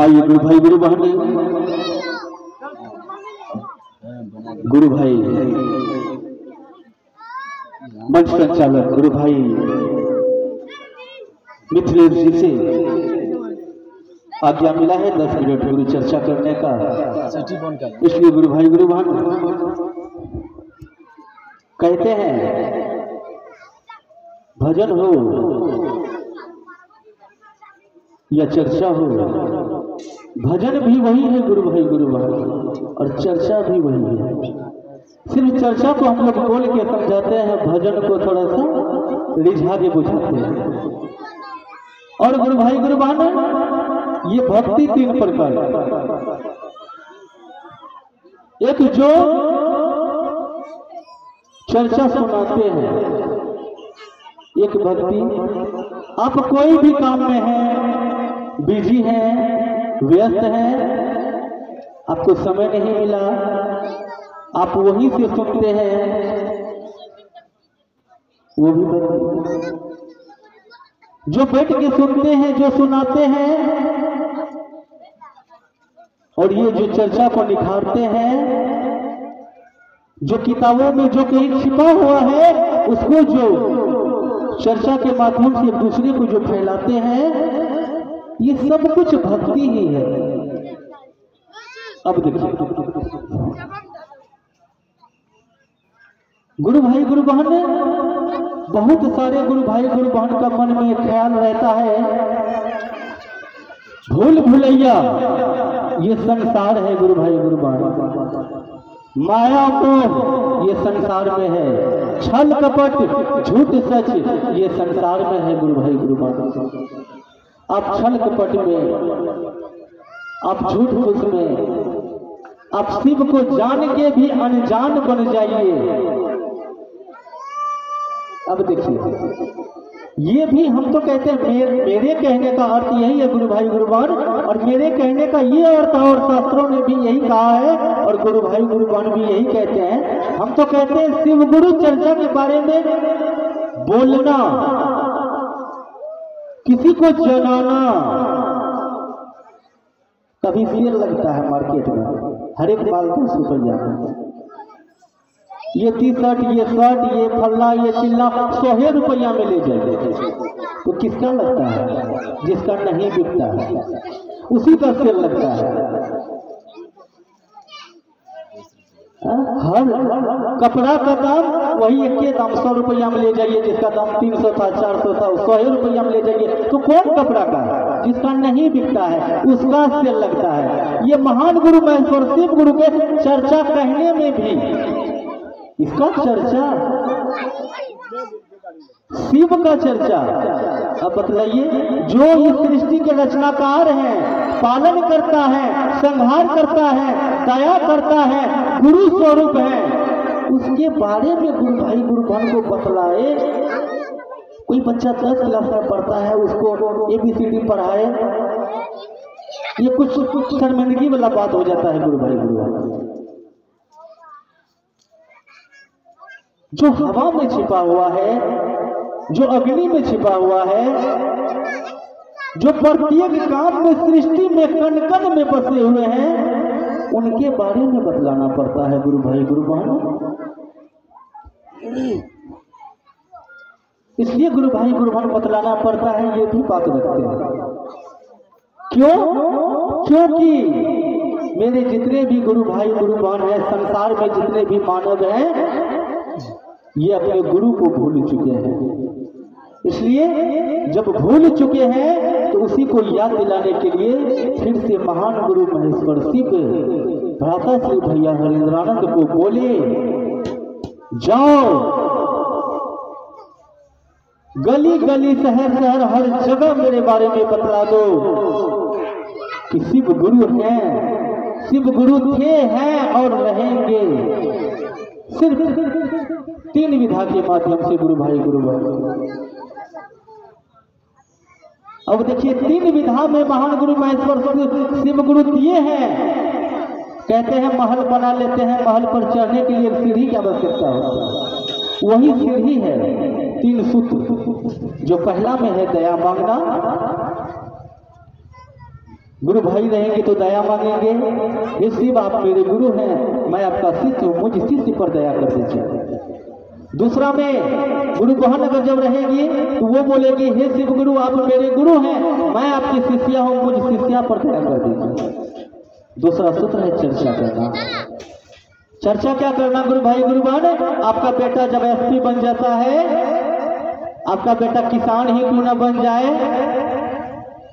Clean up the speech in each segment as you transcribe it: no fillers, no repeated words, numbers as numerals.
आइए गुरु भाई गुरु बहन गुरु भाई मंच संचालक गुरु भाई मिथिलेश जी से आज्ञा मिला है 10 मिनट गुरु चर्चा करने का। इसलिए गुरु भाई गुरु बहन कहते हैं भजन हो या चर्चा हो, भजन भी वही है गुरु भाई गुरु बहन, और चर्चा भी वही है। सिर्फ चर्चा को हम लोग बोल के समझाते हैं, भजन को थोड़ा सा रिझा के बुझाते हैं। और गुरु भाई गुरु बहन ये भक्ति 3 प्रकार, एक जो चर्चा सुनाते हैं, एक भक्ति आप कोई भी काम में हैं, बिजी हैं, व्यस्त हैं, आपको समय नहीं मिला, आप वहीं से सुनते हैं, वो भी भक्ति। जो बैठ के सुनते हैं, जो सुनाते हैं, और ये जो चर्चा को निखारते हैं, जो किताबों में जो कहीं छिपा हुआ है उसको जो चर्चा के माध्यम से एक दूसरे को जो फैलाते हैं, ये सब कुछ भक्ति ही है। अब देखिए गुरु भाई गुरु बहन, बहुत सारे गुरु भाई गुरु बहन का मन में ख्याल रहता है भूल भुलैया ये संसार है गुरु भाई गुरु बहन, माया मोह ये संसार में है, छल कपट झूठ सच ये संसार में है गुरु भाई गुरु बहन। आप छल कपट में, आप झूठ फूस में, आप शिव को जान के भी अनजान बन जाइए। अब देखिए ये भी हम तो कहते हैं, मेरे कहने का अर्थ यही है गुरु भाई गुरु बहन, और मेरे कहने का ये अर्थ है, और शास्त्रों ने भी यही कहा है, और गुरु भाई गुरु बहन भी यही कहते हैं। हम तो कहते हैं शिव गुरु चर्चा के बारे में बोलना, किसी को जनाना। कभी सेल लगता है मार्केट में, हर एक माल 10 रुपया, ये टी-शर्ट, ये शर्ट, ये फल्ला, ये चिल्ला 100 रुपया में ले जाए, तो किसका लगता है? जिसका नहीं बिकता है उसी का सेल लगता है। हर कपड़ा का दाम वही एक के दाम 100 रुपया में ले जाइए, जिसका दाम 300 था, 400 था, 100 रुपया में ले जाइए, तो कौन कपड़ा का? जिसका नहीं बिकता है उसका सेल लगता है। ये महान गुरु महेश्वर शिव गुरु के चर्चा कहने में भी इसका चर्चा, शिव का चर्चा। अब बतलाइए, जो इस सृष्टि के रचनाकार हैं, पालन करता है, संहार करता है, दया करता है, गुरु स्वरूप है, उसके बारे में गुरु भाई गुरु बहन को बतलाए। कोई बच्चा 10 क्लास में पढ़ता है, उसको ABCD पढ़ाए, ये कुछ शर्मिंदगी वाला बात हो जाता है गुरु भाई गुरु बहन। जो हवा में छिपा हुआ है, जो अग्नि में छिपा हुआ है, जो प्रत्येक काम में सृष्टि में कण कण में बसे हुए हैं, उनके बारे में बतलाना पड़ता है गुरु भाई गुरु बहन। इसलिए गुरु भाई गुरु बहन बतलाना पड़ता है, ये भी बात रखते हैं। क्यों? क्योंकि मेरे जितने भी गुरु भाई गुरु बहन हैं, संसार में जितने भी मानव हैं, ये अपने गुरु को भूल चुके हैं। इसलिए जब भूल चुके हैं तो उसी को याद दिलाने के लिए फिर से महान गुरु महेश्वर शिव भ्राता श्री भैया हरिंद्रानंद को बोले, जाओ गली गली शहर शहर हर जगह मेरे बारे में बतला दो कि शिव गुरु हैं, शिव गुरु थे, हैं और रहेंगे। सिर्फ 3 विधा के माध्यम से गुरु भाई गुरु बहन। अब देखिए 3 विधा में महान गुरु महेश्वर शिव गुरु दिए हैं। कहते हैं महल बना लेते हैं, महल पर चढ़ने के लिए सीढ़ी की आवश्यकता होती है, वही सीढ़ी है 3 सूत्र। जो पहला में है दया मांगना, गुरु भाई रहेंगे तो दया मांगेंगे, हे शिव आप मेरे गुरु हैं, मैं आपका शिष्य हूँ, मुझ शिष्य पर दया कर दीजिए। दूसरा में गुरु बहन अगर जब रहेगी तो वो बोलेगी, हे शिव गुरु आप मेरे गुरु हैं, मैं आपकी शिष्या हूँ, मुझ शिष्या पर दया कर दीजिए। दूसरा सूत्र है चर्चा करना। चर्चा क्या करना गुरु भाई गुरु बहन? आपका बेटा जब एसपी बन जाता है, आपका बेटा किसान ही क्यों ना बन जाए,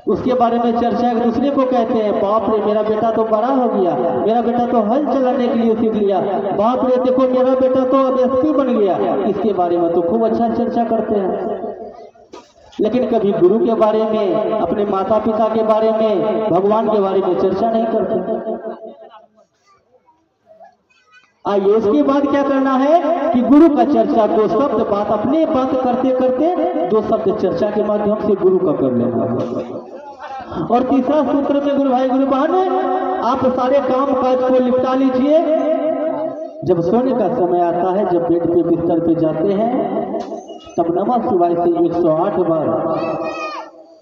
उसके बारे में चर्चा एक दूसरे को कहते हैं, बाप रे मेरा बेटा तो बड़ा हो गया, मेरा बेटा तो हल चलाने के लिए सीख लिया, बाप रे देखो मेरा बेटा तो अब एसपी बन गया। इसके बारे में तो खूब अच्छा चर्चा करते हैं, लेकिन कभी गुरु के बारे में, अपने माता पिता के बारे में, भगवान के बारे में चर्चा नहीं करते। आइए इसके बाद क्या करना है कि गुरु का चर्चा, दो शब्द बात अपने बात करते करते दो शब्द चर्चा के माध्यम से गुरु का कर लेना है। और तीसरा सूत्र में गुरु भाई गुरु बहन, आप सारे काम काज को निपटा लीजिए। जब सोने का समय आता है, जब बेड पे बिस्तर पे जाते हैं, तब नमः शिवाय से 108 बार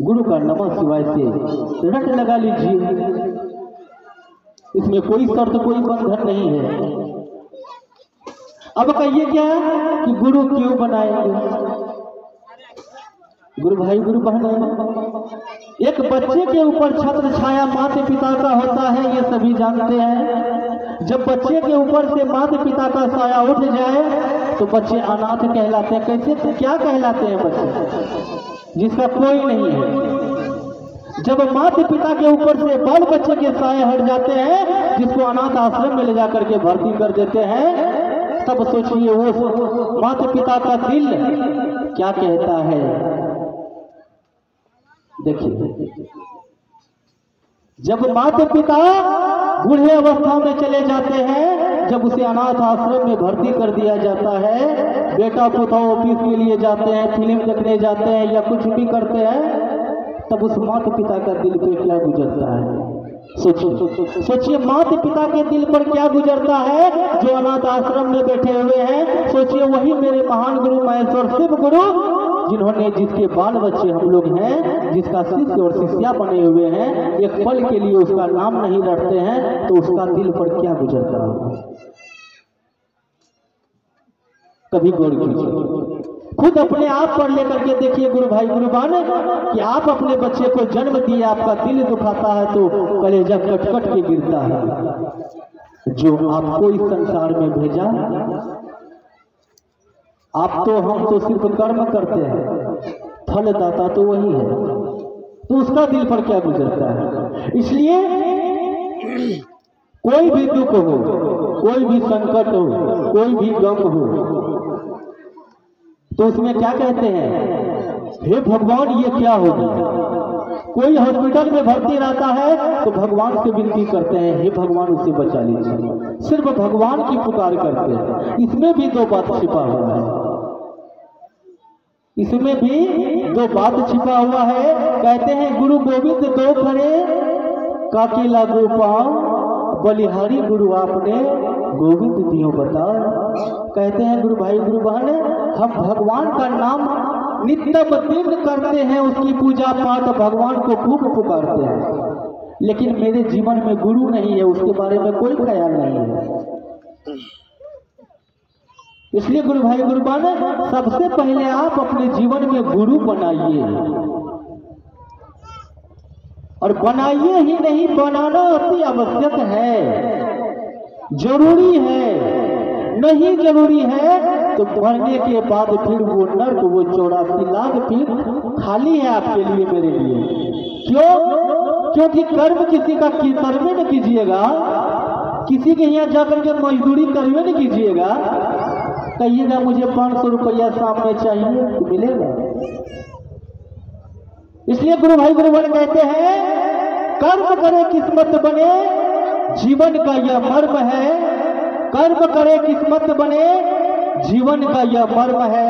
गुरु का नमः शिवाय से रट लगा लीजिए। इसमें कोई शर्त कोई बंधन नहीं है। अब कहिए क्या कि गुरु क्यों बनाएंगे? गुरु भाई गुरु बहन, एक बच्चे के ऊपर छत्र छाया माता पिता का होता है, ये सभी जानते हैं। जब बच्चे के ऊपर से माता पिता का साया उठ जाए तो बच्चे अनाथ कहलाते हैं। कैसे क्या कहलाते हैं? बच्चे जिसका कोई नहीं है। जब माता पिता के ऊपर से बाल बच्चे के साए हट जाते हैं, जिसको अनाथ आश्रम में ले जाकर के भर्ती कर देते हैं, तब सोचिए वो माता पिता का दिल क्या कहता है। देखिए, जब माता पिता बूढ़े अवस्था में चले जाते हैं, जब उसे अनाथ आश्रम में भर्ती कर दिया जाता है, बेटा पोता ऑफिस के लिए जाते हैं, फिल्म देखने जाते हैं या कुछ भी करते हैं, तब उस माता पिता का दिल पे क्या गुजरता है? सोचिए माता पिता के दिल पर क्या गुजरता है जो अनाथ आश्रम में बैठे हुए हैं। सोचिए वही मेरे महान गुरु महेश्वर शिव गुरु, जिन्होंने, जिसके बाल बच्चे हम लोग हैं, जिसका शिष्य और शिष्या बने हुए हैं, एक पल के लिए उसका नाम नहीं रटते हैं तो उसका दिल पर क्या गुजरता होगा? कभी गौर कीजिए, खुद अपने आप पर लेकर के देखिए गुरु भाई गुरु बहन, कि आप अपने बच्चे को जन्म दिए, आपका दिल दुखाता है तो कलेजा कट कट के गिरता है। जो आपको इस संसार में भेजा, आप तो, हम तो सिर्फ कर्म करते हैं, फलदाता तो वही है, तो उसका दिल पर क्या गुजरता है? इसलिए कोई भी दुख हो, कोई भी संकट हो, कोई भी गम हो, तो उसमें क्या कहते हैं? हे भगवान ये क्या हो गया? कोई हॉस्पिटल में भर्ती रहता है तो भगवान से विनती करते हैं, हे भगवान उसे बचा लीजिए। सिर्फ भगवान की पुकार करते हैं। इसमें भी दो बात छिपा हुआ है, इसमें भी दो बात छिपा हुआ है। कहते हैं गुरु गोविंद दो खड़े काकी लागू पाओ, बलिहारी गुरु आपने गोविंद दियो बता। कहते हैं गुरु भाई गुरु बहन, हम भगवान का नाम नित्यम दिन करते हैं, उसकी पूजा पाठ, भगवान को खूब पुकारते हैं, लेकिन मेरे जीवन में गुरु नहीं है, उसके बारे में कोई ख्याल नहीं है। इसलिए गुरु भाई गुरु बहन, सबसे पहले आप अपने जीवन में गुरु बनाइए, और बनाइए ही नहीं, बनाना अति आवश्यक है, जरूरी है। नहीं जरूरी है तो मरने के बाद फिर वो नर्क, वो 84 लाख फिर खाली है आपके लिए, मेरे लिए। क्यों? क्योंकि कर्म किसी का करवे न कीजिएगा, किसी के यहाँ जाकर के मजदूरी करवे न कीजिएगा। कहिएगा मुझे 500 रुपया शाम में चाहिए तो मिलेगा। इसलिए गुरु भाई गुरु बहन कहते हैं, कर्म करे किस्मत बने, जीवन का यह मर्म है। कर्म करे किस्मत बने, जीवन का यह मर्म है।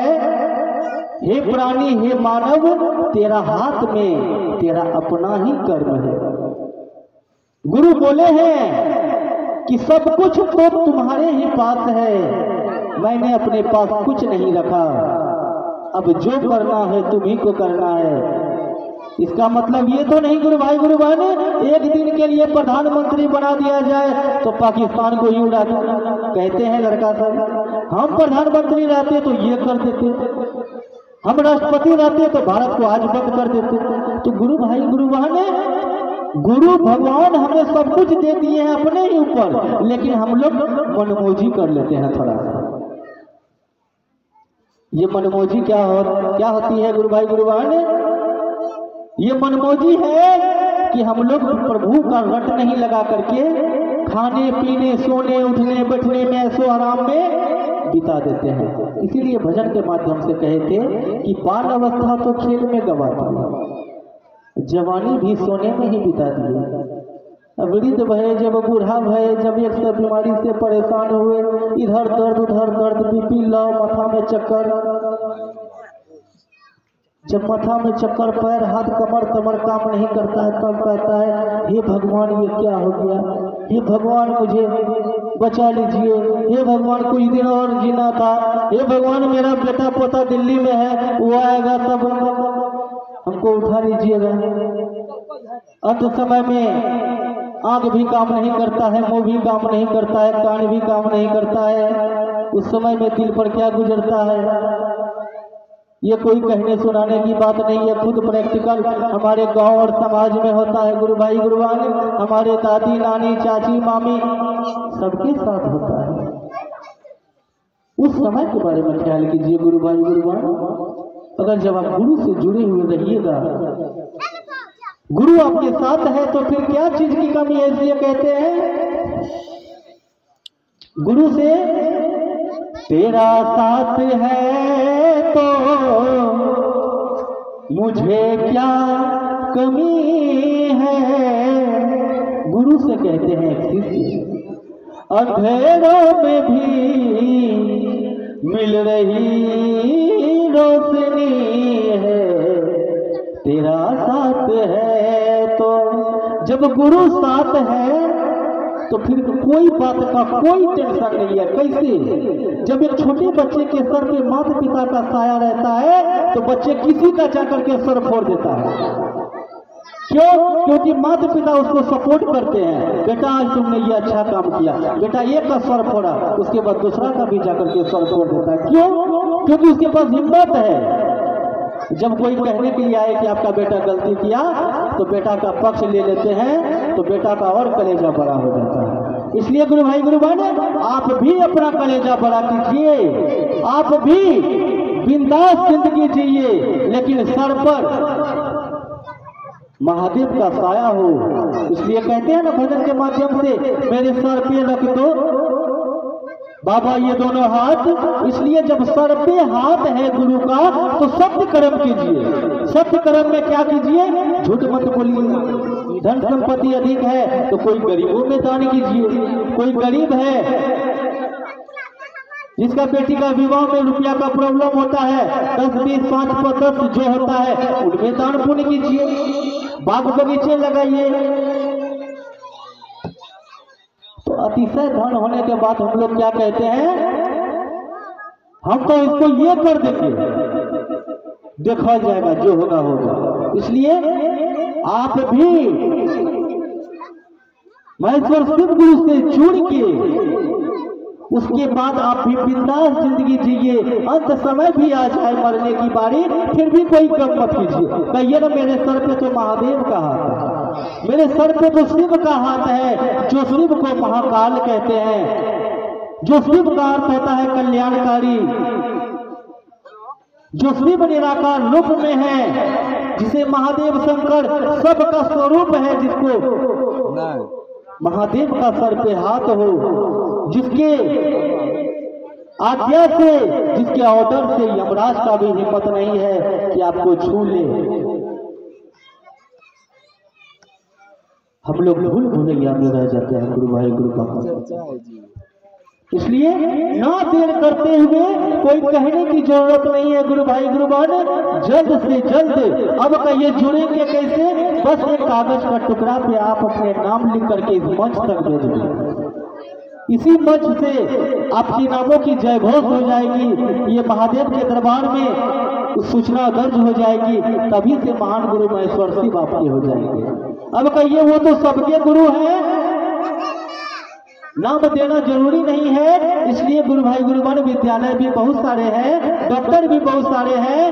हे प्राणी, हे मानव, तेरा हाथ में तेरा अपना ही कर्म है। गुरु बोले हैं कि सब कुछ तो तुम्हारे ही पास है, मैंने अपने पास कुछ नहीं रखा, अब जो करना है तुम्ही को करना है। इसका मतलब ये तो नहीं गुरु भाई गुरु बहन एक दिन के लिए प्रधानमंत्री बना दिया जाए तो पाकिस्तान को ही उड़ा दो। कहते हैं लड़का सब हम प्रधानमंत्री रहते तो ये कर देते, हम राष्ट्रपति रहते तो भारत को आज बंद कर देते। तो गुरु भाई गुरु बहन गुरु भगवान हमें सब कुछ दे दिए हैं अपने ही ऊपर, लेकिन हम लोग मनमौजी कर लेते हैं थोड़ा सा। ये मनमौजी क्या होती है गुरु भाई गुरु बहन? ये मनमौजी है कि हम लोग प्रभु का रट नहीं लगा करके खाने पीने सोने उठने बैठने में ऐसो आराम में बिता देते हैं। इसीलिए भजन के माध्यम से कहे थे कि बाल अवस्था तो खेल में गवाती, जवानी भी सोने में ही बिता दिए। वृद्ध भय जब बूढ़ा भय, जब एक सब बीमारी से परेशान हुए, इधर दर्द उधर दर्द, बीपी लो, माथा में चक्कर, जब माथा में चक्कर, पैर हाथ कमर कमर काम नहीं करता है, तब कहता है हे भगवान ये क्या हो गया, हे भगवान मुझे बचा लीजिए, हे भगवान कुछ दिन और जीना था, हे भगवान मेरा बेटा पोता दिल्ली में है, वो आएगा तब हमको उठा लीजिएगा। अंत समय में आंख भी काम नहीं करता है, मुंह भी काम नहीं करता है, कान भी काम नहीं करता है। उस समय में दिल पर क्या गुजरता है ये कोई कहने सुनाने की बात नहीं है, खुद प्रैक्टिकल हमारे गांव और समाज में होता है गुरु भाई गुरु बहन। हमारे दादी नानी चाची मामी सबके साथ होता है। उस समय के बारे में ख्याल कीजिए गुरु भाई गुरु बहन। अगर जब आप गुरु से जुड़े हुए रहिएगा, गुरु आपके साथ है तो फिर क्या चीज की कमी है? इसलिए कहते हैं गुरु से तेरा साथ है तो मुझे क्या कमी है। गुरु से कहते हैं शिष्य अंधेरों में भी मिल रही रोशनी है, तेरा साथ है तो। जब गुरु साथ है तो फिर कोई बात का कोई टेंशन नहीं है। कैसे? जब एक छोटे बच्चे के सर पे माता पिता का साया रहता है तो बच्चे किसी का जाकर के सर फोड़ देता है। क्यों? क्योंकि माता पिता उसको सपोर्ट करते हैं, बेटा आज तुमने ये अच्छा काम किया, बेटा एक का सर फोड़ा, उसके बाद दूसरा का भी जाकर के सर फोड़ देता है। क्यों? क्योंकि उसके पास हिम्मत है। जब कोई कहने के लिए आए कि आपका बेटा गलती किया तो बेटा का पक्ष ले लेते हैं, तो बेटा का और कलेजा बड़ा हो जाता है। इसलिए गुरु भाई गुरु बहन आप भी अपना कलेजा बड़ा कीजिए, आप भी बिंदास जिंदगी जिए, लेकिन सर पर महादेव का साया हो। इसलिए कहते हैं ना भजन के माध्यम से, मेरे सर पे रख दो बाबा ये दोनों हाथ। इसलिए जब सर पे हाथ है गुरु का तो सत्य कर्म कीजिए। सत्य कर्म में क्या कीजिए? झूठ मत बोलिए। धन संपत्ति अधिक है तो कोई गरीबों में दान कीजिए। कोई गरीब है जिसका बेटी का विवाह में रुपया का प्रॉब्लम होता है, 10 20 5 10 जो होता है उनमें दान पुण्य कीजिए। बाग बगीचे लगाइए। तो अतिशय धन होने के बाद हम लोग क्या कहते हैं? हम तो इसको ये कर देंगे, देखा जाएगा जो होगा होगा। इसलिए आप भी महेश्वर शिव गुरु से जुड़ के उसके बाद आप भी बिंदास जिंदगी जिए। अंत समय भी आ जाए मरने की बारी, फिर भी कोई कम मत कीजिए। कहिए ना मेरे सर पे तो महादेव का हाथ है, मेरे सर पे तो शिव का हाथ है। जो शिव को महाकाल कहते हैं, जो शिव का अर्थ होता है कल्याणकारी, जो शिव निराकार रूप में है, जिसे महादेव शंकर सबका स्वरूप है, जिसको महादेव का सर पे हाथ हो, जिसके आज्ञा से, जिसके ऑर्डर से यमराज का भी हिम्मत नहीं है कि आपको छू ले। हम लोग भूल भुलैया में रह जाते हैं गुरु भाई गुरु बाबा। इसलिए ना देर करते हुए कोई कहने की जरूरत नहीं है गुरु भाई गुरु बहन। जल्द से जल्द अब कहिए जुड़ेंगे कैसे? बस एक कागज का टुकड़ा पे आप अपने नाम लिख करके इस मंच तक भेज दें। इसी मंच से आपके नामों की जय घोष हो जाएगी, ये महादेव के दरबार में सूचना दर्ज हो जाएगी, तभी से महान गुरु महेश्वर शिव आपके हो जाएंगे। अब कहिए वो तो सबके गुरु हैं, नाम देना जरूरी नहीं है, इसलिए गुरु भाई गुरुमान विद्यालय भी बहुत सारे हैं, डॉक्टर भी बहुत सारे हैं,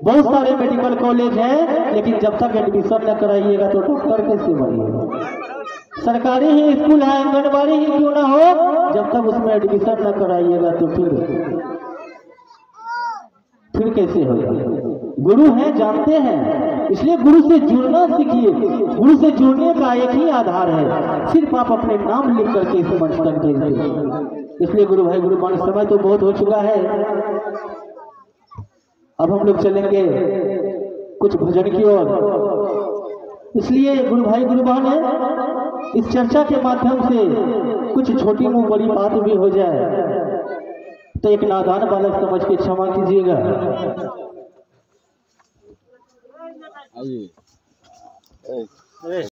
बहुत सारे मेडिकल कॉलेज हैं, लेकिन जब तक एडमिशन न कराइएगा तो डॉक्टर कैसे बनिएगा। सरकारी ही स्कूल है, आंगनबाड़ी ही क्यों ना हो, जब तक उसमें एडमिशन न कराइएगा तो फिर कैसे होगा। गुरु हैं, जानते हैं, इसलिए गुरु से जुड़ना सीखिए। गुरु से जुड़ने का एक ही आधार है, सिर्फ आप अपने नाम लिख करके इस मंच तक भेजिए। इसलिए गुरु भाई गुरुमान समय तो बहुत हो चुका है, अब हम लोग चलेंगे कुछ भजन की ओर। इसलिए गुरु भाई गुरुमान इस चर्चा के माध्यम से कुछ छोटी मुँह बड़ी बात भी हो जाए तो एक नादान बालक समझ के क्षमा कीजिएगा। आइए।